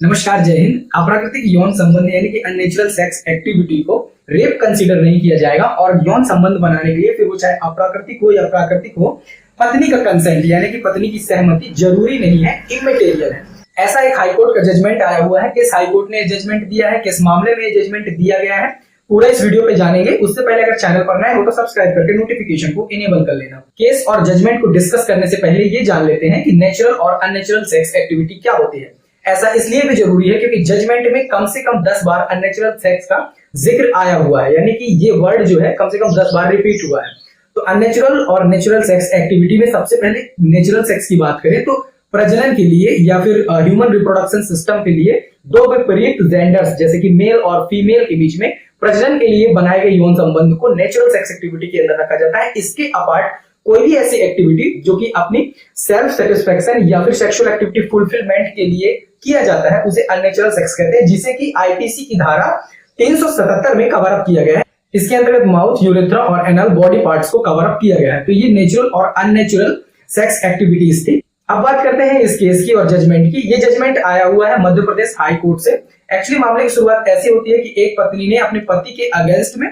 नमस्कार, जय हिंद। अप्राकृतिक यौन संबंध यानी कि अननेचुरल सेक्स एक्टिविटी को रेप कंसीडर नहीं किया जाएगा और यौन संबंध बनाने के लिए फिर वो चाहे अप्राकृतिक हो या प्राकृतिक हो, पत्नी का कंसेंट यानी कि पत्नी की सहमति जरूरी नहीं है, इमैटेरियल है। ऐसा एक हाईकोर्ट का जजमेंट आया हुआ है। किस हाईकोर्ट ने जजमेंट दिया है, किस मामले में जजमेंट दिया गया है, पूरा इस वीडियो पे जानेंगे। उससे पहले अगर चैनल पर नए हो तो सब्सक्राइब करके नोटिफिकेशन को इनेबल कर लेना। केस और जजमेंट को डिस्कस करने से पहले ये जान लेते हैं कि नेचुरल और अननेचुरल सेक्स एक्टिविटी क्या होती है। ऐसा इसलिए भी जरूरी है क्योंकि जजमेंट में कम से कम 10 बार अननेचुरल सेक्स का जिक्र आया हुआ है, यानी कि ये वर्ड जो है कम से कम 10 बार रिपीट हुआ है। तो अननेचुरल और नेचुरल सेक्स एक्टिविटी में सबसे पहले नेचुरल सेक्स की बात करें तो प्रजनन के लिए या फिर ह्यूमन रिप्रोडक्शन सिस्टम के लिए दो विपरीत जेंडर्स जैसे कि मेल और फीमेल के बीच में प्रजनन के लिए बनाए गए यौन संबंध को नेचुरल सेक्स एक्टिविटी के अंदर रखा जाता है। इसके अपार्ट कोई भी ऐसी एक्टिविटी जो कि अपनी सेल्फ सेटिस्फेक्शन या फिर सेक्सुअल एक्टिविटी फुलफिलमेंट के लिए किया जाता है उसे अननेचुरल सेक्स कहते हैं, जिसे कि आईपीसी की धारा 377 में कवर अप किया गया है। इसके अंतर्गत माउथ, यूरेथ्रा और एनल बॉडी पार्ट्स को कवर अप किया गया है। तो ये नेचुरल और अननेचुरल सेक्स एक्टिविटीज थी। अब बात करते हैं इस केस की और जजमेंट की। ये जजमेंट आया हुआ है मध्य प्रदेश हाई कोर्ट से। एक्चुअली मामले की शुरुआत ऐसी होती है कि एक पत्नी ने अपने पति के अगेंस्ट में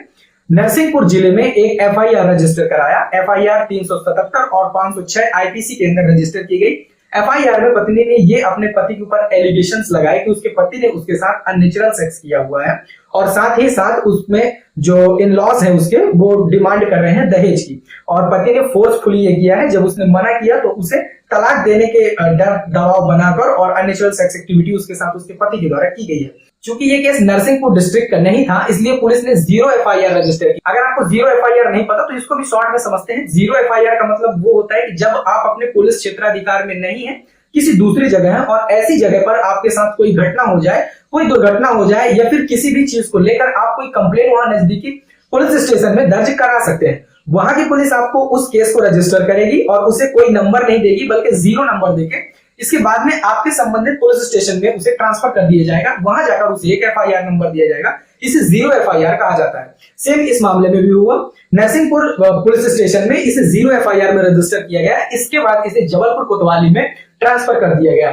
नरसिंहपुर जिले में एक एफआईआर रजिस्टर कराया। एफआईआर 377 और 506 आईपीसी के अंदर रजिस्टर की गई। एफआईआर में पत्नी ने ये अपने पति के ऊपर एलिगेशंस लगाए कि उसके पति ने उसके साथ अननेचुरल सेक्स किया हुआ है और साथ ही साथ उसमें जो इन लॉज है उसके वो डिमांड कर रहे हैं दहेज की, और पति ने फोर्सफुली ये किया है। जब उसने मना किया तो उसे तलाक देने के डर दबाव बनाकर और अननेचुरल सेक्स एक्टिविटी उसके साथ उसके पति के द्वारा की गई है। चूंकि ये केस नरसिंहपुर डिस्ट्रिक्ट का नहीं था इसलिए पुलिस ने 0 एफआईआर रजिस्टर की। अगर आपको 0 एफआईआर नहीं पता तो इसको भी शॉर्ट में समझते हैं। 0 एफआईआर का मतलब वो होता है कि जब आप अपने पुलिस क्षेत्राधिकार में नहीं है, किसी दूसरी जगह है और ऐसी जगह पर आपके साथ कोई घटना हो जाए, कोई दुर्घटना हो जाए या फिर किसी भी चीज को लेकर आप कोई कंप्लेन वहां नजदीकी पुलिस स्टेशन में दर्ज करा सकते हैं। वहां की पुलिस आपको उस केस को रजिस्टर करेगी और उसे कोई नंबर नहीं देगी बल्कि 0 नंबर देके इसके बाद में आपके संबंधित पुलिस स्टेशन में उसे ट्रांसफर कर दिया जाएगा। वहां जाकर उसे एक एफआईआर नंबर दिया जाएगा, इसे 0 एफआईआर कहा जाता है। सेम इस मामले में भी हुआ। नरसिंहपुर पुलिस स्टेशन में इसे 0 एफआईआर में रजिस्टर किया गया। इसके बाद इसे जबलपुर कोतवाली में ट्रांसफर कर दिया गया।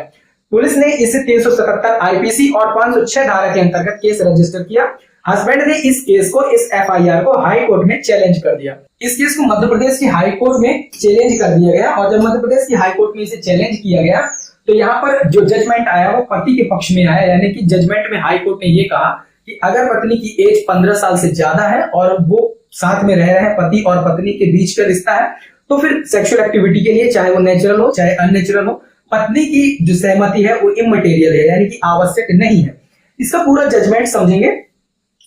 पुलिस ने इसे 377 आईपीसी और 506 धारा के अंतर्गत केस रजिस्टर किया। हस्बैंड ने इस केस को, इस एफआईआर को हाई कोर्ट में चैलेंज कर दिया। इस केस को मध्य प्रदेश की हाई कोर्ट में चैलेंज कर दिया गया और जब मध्य प्रदेश की हाई कोर्ट में इसे चैलेंज किया गया तो यहाँ पर जो जजमेंट आया वो पति के पक्ष में आया। यानी कि जजमेंट में हाई कोर्ट ने ये कहा कि अगर पत्नी की एज 15 साल से ज्यादा है और वो साथ में रह रहे हैं, पति और पत्नी के बीच का रिश्ता है, तो फिर सेक्सुअल एक्टिविटी के लिए चाहे वो नेचुरल हो चाहे अननेचुरल हो, पत्नी की जो सहमति है वो इमैटेरियल है, यानी कि आवश्यक नहीं है। इसका पूरा जजमेंट समझेंगे।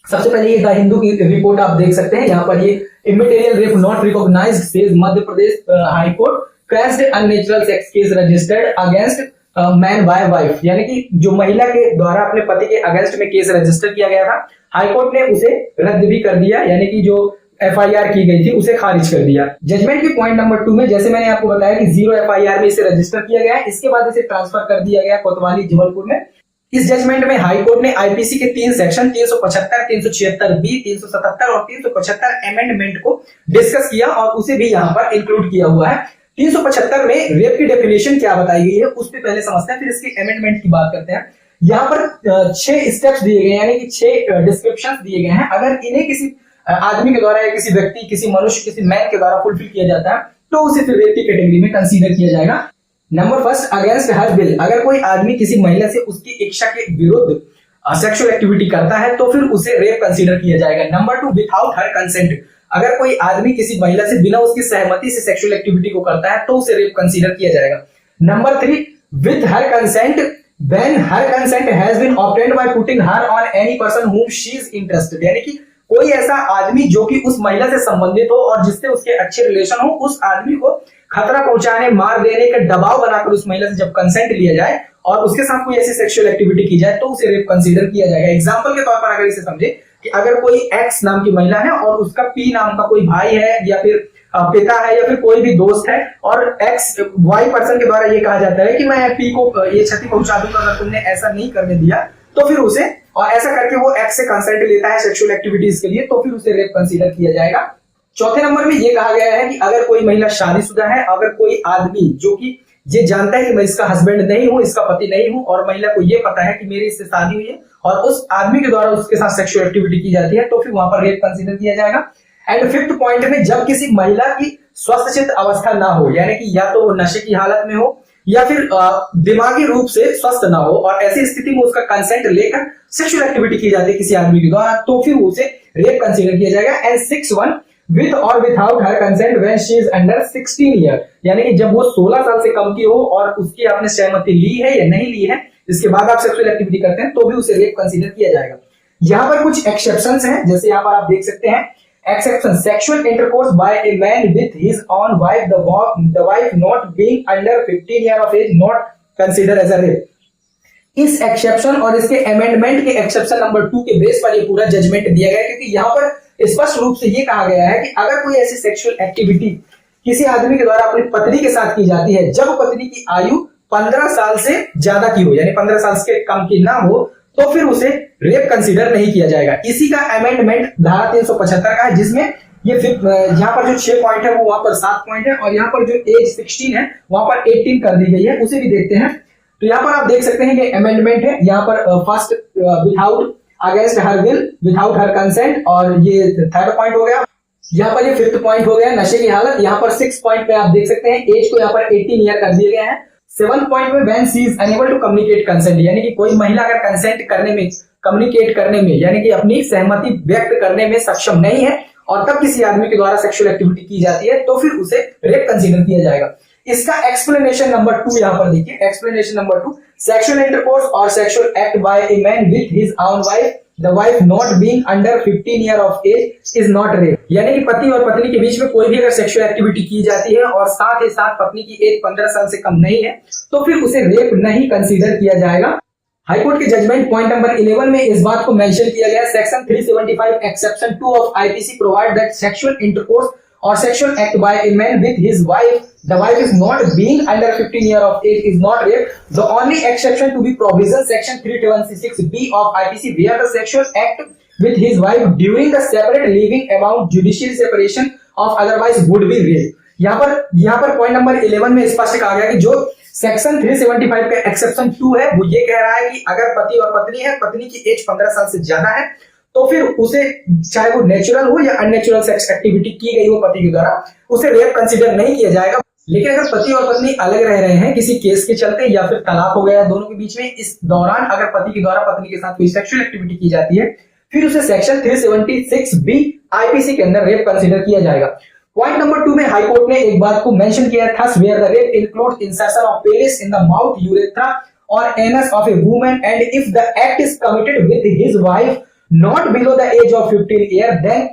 सबसे पहले ये द हिंदू की रिपोर्ट आप देख सकते हैं। यहाँ पर ये immaterial rape not recognised says Madhya Pradesh high court quashed unnatural sex case registered against man by wife, यानी कि जो महिला के द्वारा अपने पति के अगेंस्ट में केस रजिस्टर किया गया था, हाई कोर्ट ने उसे रद्द भी कर दिया, यानी कि जो एफआईआर की गई थी उसे खारिज कर दिया। जजमेंट के पॉइंट नंबर 2 में जैसे मैंने आपको बताया कि 0 एफआईआर में इसे रजिस्टर किया गया है। इसके बाद इसे ट्रांसफर कर दिया गया कोतवाली जबलपुर में। इस जजमेंट में हाई कोर्ट ने आईपीसी के 3 सेक्शन 375, 376 बी, 377 और 375 अमेंडमेंट को डिस्कस किया और उसे भी यहाँ पर इंक्लूड किया हुआ है। 375 में रेप की डेफिनेशन क्या बताई गई है उस पर पहले समझते हैं, फिर इसके अमेंडमेंट की बात करते हैं। यहाँ पर 6 स्टेप्स दिए गए, यानी कि 6 डिस्क्रिप्शन दिए गए हैं। अगर इन्हें किसी आदमी के द्वारा या किसी व्यक्ति, किसी मनुष्य, किसी मैन के द्वारा फुलफिल किया जाता है तो उसे फिर रेप की कैटेगरी में कंसीडर किया जाएगा। Number first, against her will, अगर कोई आदमी किसी महिला से उसकी इच्छा के विरुद्ध सेक्सुअल एक्टिविटी करता है तो फिर उसे रेप कंसीडर किया जाएगा। नंबर 2, विथआउट हर कंसेंट, अगर कोई आदमी किसी महिला से बिना उसकी सहमति से सेक्सुअल एक्टिविटी को करता है तो उसे रेप कंसीडर किया जाएगा। Number 3, with her consent when her consent has been obtained by putting her on any person whom she is interested, यानी कि कोई ऐसा आदमी जो कि उस महिला से संबंधित हो और जिससे उसके अच्छे रिलेशन हो, उस आदमी को खतरा पहुंचाने, मार देने का दबाव बनाकर उस महिला से जब कंसेंट लिया जाए और उसके साथ कोई ऐसी सेक्सुअल एक्टिविटी की जाए तो उसे रेप कंसीडर किया जाएगा। एग्जांपल के तौर पर अगर इसे समझे कि अगर कोई एक्स नाम की महिला है और उसका पी नाम का कोई भाई है या फिर पिता है या फिर कोई भी दोस्त है और एक्स वाई पर्सन के द्वारा ये कहा जाता है कि मैं पी को ये क्षति पहुंचा दूंगा अगर तुमने ऐसा नहीं करने दिया, तो फिर उसे, और ऐसा करके वो एक्स से कंसेंट लेता है सेक्सुअल एक्टिविटीज के लिए, तो फिर उसे रेप कंसीडर किया जाएगा। चौथे नंबर में ये कहा गया है कि अगर कोई महिला शादीशुदा है, अगर कोई आदमी जो कि ये जानता है कि मैं इसका हस्बैंड नहीं हूं, इसका पति नहीं हूं, और महिला को ये पता है कि मेरी इससे शादी हुई है और उस आदमी के द्वारा उसके साथ सेक्सुअल एक्टिविटी की जाती है, तो फिर वहां पर रेप कंसीडर किया जाएगा। एंड फिफ्थ पॉइंट में जब किसी महिला की स्वस्थचित अवस्था ना हो, यानी कि या तो वो नशे की हालत में हो या फिर दिमागी रूप से स्वस्थ ना हो, और ऐसी स्थिति में उसका कंसेंट लेकर सेक्सुअल एक्टिविटी की जाती है किसी आदमी के द्वारा, तो फिर उसे रेप कंसीडर किया जाएगा। एंड सिक्स वन, विथ और without her consent when she is under 16 year, यानी कि जब वो 16 साल से कम की हो और उसकी आपने सहमति ली है या नहीं ली है, इसके बाद आप सेक्सुअल एक्टिविटी करते हैं, तो भी उसे रेप कंसीडर किया जाएगा। यहाँ पर कुछ एक्सेप्शंस हैं, जैसे यहाँ पर आप देख सकते हैं exception, sexual intercourse by a man with his own wife, the wife not being under 15 year of age not consider as a rape. इस एक्सेप्शन और इसके अमेंडमेंट के एक्सेप्शन नंबर 2 के बेस पर ये पूरा जजमेंट दिया गया है, क्योंकि यहाँ पर स्पष्ट रूप से ये कहा गया है कि अगर कोई ऐसी सेक्सुअल एक्टिविटी किसी आदमी के द्वारा अपनी पत्नी के साथ की जाती है जब पत्नी की आयु 15 साल से ज्यादा की हो, यानी 15 साल से कम की ना हो, तो फिर उसे रेप कंसीडर नहीं किया जाएगा। इसी का अमेंडमेंट धारा 375 का है, जिसमें ये यहाँ पर जो 6 पॉइंट है वो वहां पर 7 पॉइंट है, और यहाँ पर जो एज 16 है वहां पर 18 कर दी गई है, उसे भी देखते हैं। तो यहाँ पर आप देख सकते हैं कि अमेंडमेंट है, यहाँ पर first without against her will, without her consent, और ये थर्ड पॉइंट हो गया। यहाँ पर ये फिफ्थ पॉइंट हो गया नशे की हालत। यहाँ पर 6 पॉइंट पे आप देख सकते हैं एज को यहाँ पर 18 ईयर कर दिया गया है। 7 पॉइंट में when she is unable to communicate consent, यानी कि कोई महिला अगर कंसेंट करने में, कम्युनिकेट करने में, यानी कि अपनी सहमति व्यक्त करने में सक्षम नहीं है और तब किसी आदमी के द्वारा सेक्सुअल एक्टिविटी की जाती है, तो फिर उसे रेप कंसीडर किया जाएगा। इसका एक्सप्लेनेशन नंबर 2 यहाँ पर देखिए, एक्सप्लेनेशन नंबर 2, सेक्सुअल इंटरकोर्स और sexual act by a man with his own wife, the wife not being under 15 year of age is not rape, यानी कि पति और पत्नी के बीच में कोई भी अगर सेक्सुअल एक्टिविटी की जाती है और साथ ही साथ पत्नी की एज 15 साल से कम नहीं है, तो फिर उसे रेप नहीं कंसीडर किया जाएगा। हाईकोर्ट के जजमेंट पॉइंट नंबर 11 में इस बात को मेंशन किया गया, section 375 exception 2 of IPC provide that sexual intercourse or sexual act by a man with his wife, the wife is not being under 15 year of age is not rape. The only exception to be provision section 376B of IPC where the sexual act with his wife during the separate living amount judicial separation of otherwise would be rape. यहाँ पर point number 11 में स्पष्ट कहा गया कि जो section 375 का exception 2 है वो ये कह रहा है कि अगर पति और पत्नी है, पत्नी की एज 15 साल से ज्यादा है, तो फिर उसे चाहे वो नेचुरल हो या अननेचुरल सेक्स एक्टिविटी की गई हो पति के द्वारा, उसे रेप कंसीडर नहीं किया जाएगा। लेकिन अगर पति और पत्नी अलग रह रहे हैं किसी केस के चलते या फिर तलाक हो गया दोनों के बीच में, इस दौरान अगर पति के द्वारा पत्नी के साथ कोई सेक्सुअल एक्टिविटी की जाती है, फिर उसे सेक्शन 376B आईपीसी के अंदर रेप कंसीडर किया जाएगा। पॉइंट नंबर 2 में हाईकोर्ट ने एक बात को मेंशन किया, thus where the rape includes insertion of penis in the mouth, urethra और anus of a woman and if the act is committed with his wife not below the age of 15 year then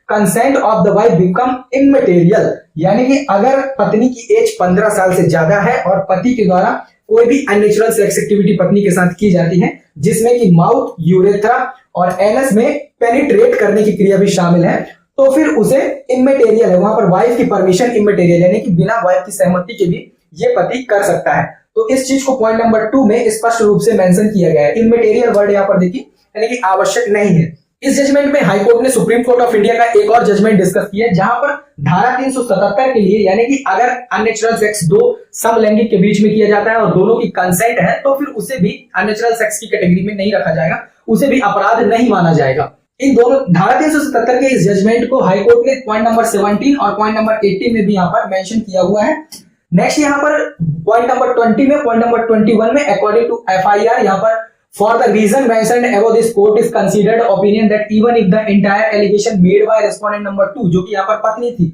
consent of the wife become immaterial, यानी कि अगर पत्नी की as 15 साल से ज्यादा है और पति के द्वारा कोई भी अननेचुरल सेक्स एक्टिविटी पत्नी के साथ की जाती है जिसमें कि माउथ, यूरेथ्रा और एनस में पेनिट्रेट करने की क्रिया भी शामिल है, तो फिर उसे इमेटेरियल है, वहां पर वाइफ की परमिशन इमेटेरियल, यानी कि बिना वाइफ की सहमति के भी ये पति कर सकता है। तो इस चीज को पॉइंट नंबर 2 में स्पष्ट रूप से मेंशन किया गया है। इमेटेरियल वर्ड यहाँ पर देखिए, यानी कि आवश्यक नहीं है। इस जजमेंट में हाईकोर्ट ने सुप्रीम कोर्ट ऑफ इंडिया का एक और जजमेंट डिस्कस किया, जहां पर धारा 377 के लिए, यानी कि अगर अननेचुरल सेक्स दो समलैंगिक के बीच में किया जाता है और दोनों की कंसेंट है, तो फिर उसे भी अननेचुरल सेक्स की कैटेगरी में नहीं रखा जाएगा, उसे भी अपराध नहीं माना जाएगा। इन दोनों धारा 377 के इस जजमेंट को हाईकोर्ट ने पॉइंट नंबर 17 और पॉइंट नंबर 18 में भी यहाँ पर मेंशन किया हुआ है। नेक्स्ट यहाँ पर पॉइंट नंबर 20 में, पॉइंट नंबर 21 में अकॉर्डिंग टू FIR, यहाँ पर for the reason mentioned above, this court is considered opinion that even if the entire allegation made by respondent number 2, जो कि यहाँ पर पत्नी थी,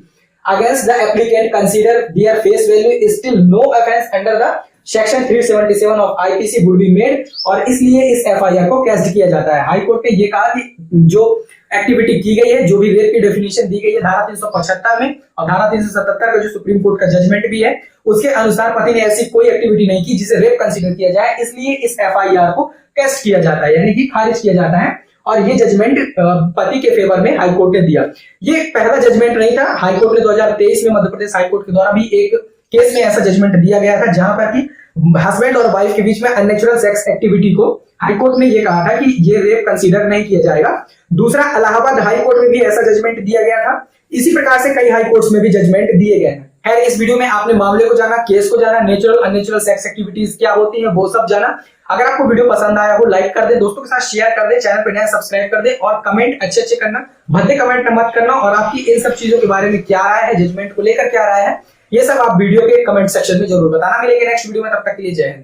against the applicant consider their face value is still no offense under the section 377 of IPC would be made, और इसलिए इस FIR को कैंसिल किया जाता है। हाई कोर्ट ने ये कहा कि जो एक्टिविटी की गई है, जो भी रेप की डेफिनेशन दी गई है धारा 375 में और धारा 377 का जो सुप्रीम कोर्ट का जजमेंट भी है, उसके अनुसार पति ने ऐसी कोई एक्टिविटी नहीं की जिसे रेप कंसीडर किया जाए, इसलिए इस FIR को कैस्ट किया जाता है, यानी कि खारिज किया जाता है। और ये जजमेंट पति के फेवर में हाईकोर्ट ने दिया। ये पहला जजमेंट नहीं था, हाईकोर्ट ने 2023 में मध्य प्रदेश हाईकोर्ट के द्वारा भी एक केस में ऐसा जजमेंट दिया गया था, जहां पर कि हस्बैंड और वाइफ के बीच में अननेचुरल सेक्स एक्टिविटी को हाईकोर्ट ने ये कहा था कि ये रेप कंसीडर नहीं किया जाएगा। दूसरा, इलाहाबाद हाईकोर्ट में भी ऐसा जजमेंट दिया गया था। इसी प्रकार से कई हाईकोर्ट्स में भी जजमेंट दिए गए हैं। खैर इस वीडियो में आपने मामले को जाना, केस को जाना, नेचुरल अननेचुरल सेक्स एक्टिविटीज क्या होती हैं वो सब जाना। अगर आपको वीडियो पसंद आया हो लाइक कर दे, दोस्तों के साथ शेयर कर दे, चैनल पे नया सब्सक्राइब कर दे और कमेंट अच्छे अच्छे करना, भद्दे कमेंट मत करना। और आपकी इन सब चीजों के बारे में क्या राय है, जजमेंट को लेकर क्या राय है, ये सब आप वीडियो के कमेंट सेक्शन में जरूर बताना। मिलेंगे नेक्स्ट वीडियो में, तब तक के लिए जय हिंद।